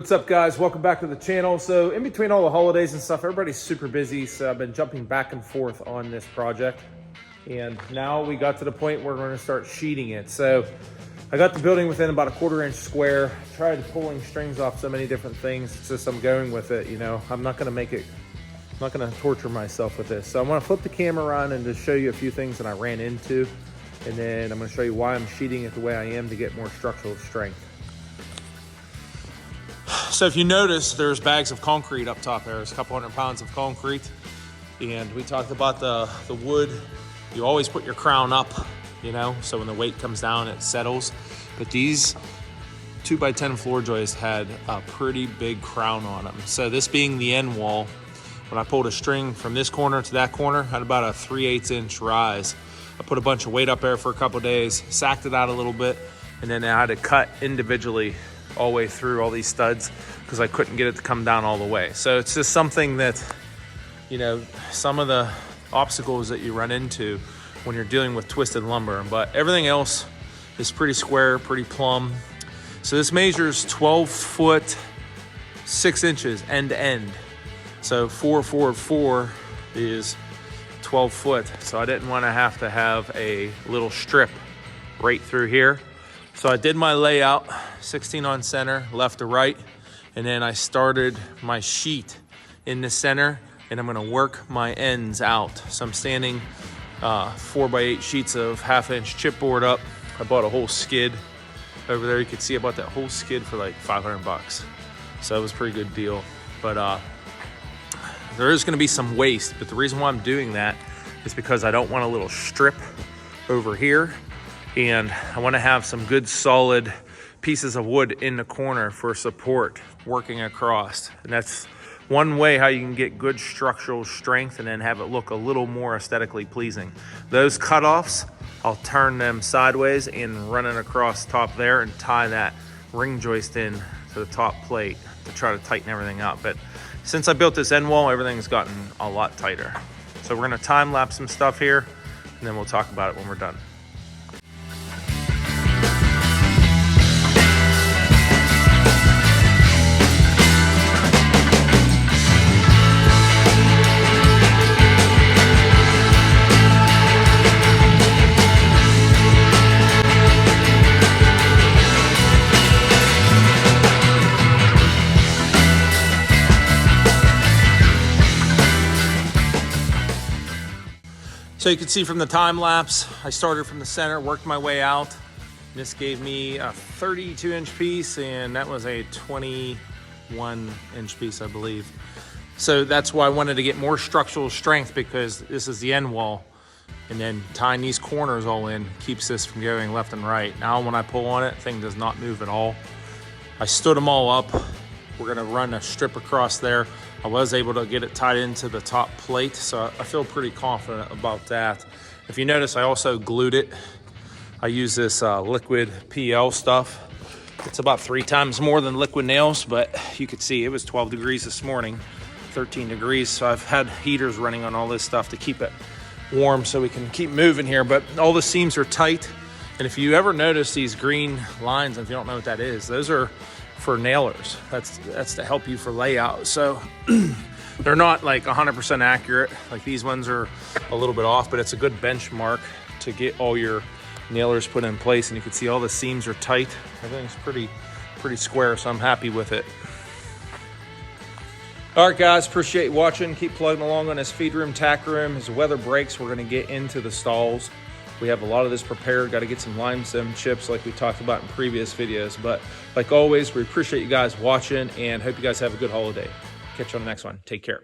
What's up, guys? Welcome back to the channel. So in between all the holidays and stuff, everybody's super busy, so I've been jumping back and forth on this project, and now we got to the point where we're going to start sheeting it. So I got the building within about a 1/4 inch square. Tried pulling strings off so many different things. It's just I'm going with it. I'm not going to torture myself with this. So I'm going to flip the camera around and just show you a few things that I ran into, and then I'm going to show you why I'm sheeting it the way I am to get more structural strength. So if you notice, there's bags of concrete up top there. There's a couple 100 pounds of concrete. And we talked about the wood. You always put your crown up, so when the weight comes down, it settles. But these 2x10 floor joists had a pretty big crown on them. So this being the end wall, when I pulled a string from this corner to that corner, had about a 3/8 inch rise. I put a bunch of weight up there for a couple days, sacked it out a little bit, and then I had to cut individually all the way through all these studs because I couldn't get it to come down all the way. So it's just something that, some of the obstacles that you run into when you're dealing with twisted lumber, but everything else is pretty square, pretty plumb. So this measures 12 foot 6 inches end to end. So 4, 4, 4 is 12 foot. So I didn't want to have a little strip right through here. So I did my layout, 16 on center, left to right, and then I started my sheet in the center, and I'm gonna work my ends out. So I'm standing 4x8 sheets of 1/2 inch chipboard up. I bought a whole skid over there. You can see I bought that whole skid for like 500 bucks. So it was a pretty good deal. But there is gonna be some waste, but the reason why I'm doing that is because I don't want a little strip over here. And I want to have some good solid pieces of wood in the corner for support working across. And that's one way how you can get good structural strength and then have it look a little more aesthetically pleasing. Those cutoffs, I'll turn them sideways and run it across top there and tie that ring joist in to the top plate to try to tighten everything up. But since I built this end wall, everything's gotten a lot tighter. So we're going to time lapse some stuff here, and then we'll talk about it when we're done. So you can see from the time lapse, I started from the center, worked my way out. This gave me a 32 inch piece, and that was a 21 inch piece, I believe. So that's why I wanted to get more structural strength, because this is the end wall. And then tying these corners all in keeps this from going left and right. Now when I pull on it, the thing does not move at all. I stood them all up. We're gonna run a strip across there. I was able to get it tied into the top plate, so I feel pretty confident about that. If you notice, I also glued it. I use this liquid PL stuff. It's about 3 times more than liquid nails, but you could see it was 12 degrees this morning, 13 degrees. So I've had heaters running on all this stuff to keep it warm so we can keep moving here, but all the seams are tight. And if you ever notice these green lines, if you don't know what that is, those are for nailers. That's to help you for layout. So they're not like 100% accurate. Like these ones are a little bit off, but it's a good benchmark to get all your nailers put in place. And you can see all the seams are tight. Everything's pretty square, so I'm happy with it. All right, guys, appreciate you watching. Keep plugging along on this feed room, tack room. As the weather breaks, we're gonna get into the stalls. We have a lot of this prepared. Got to get some limestone chips like we talked about in previous videos. But like always, we appreciate you guys watching and hope you guys have a good holiday. Catch you on the next one. Take care.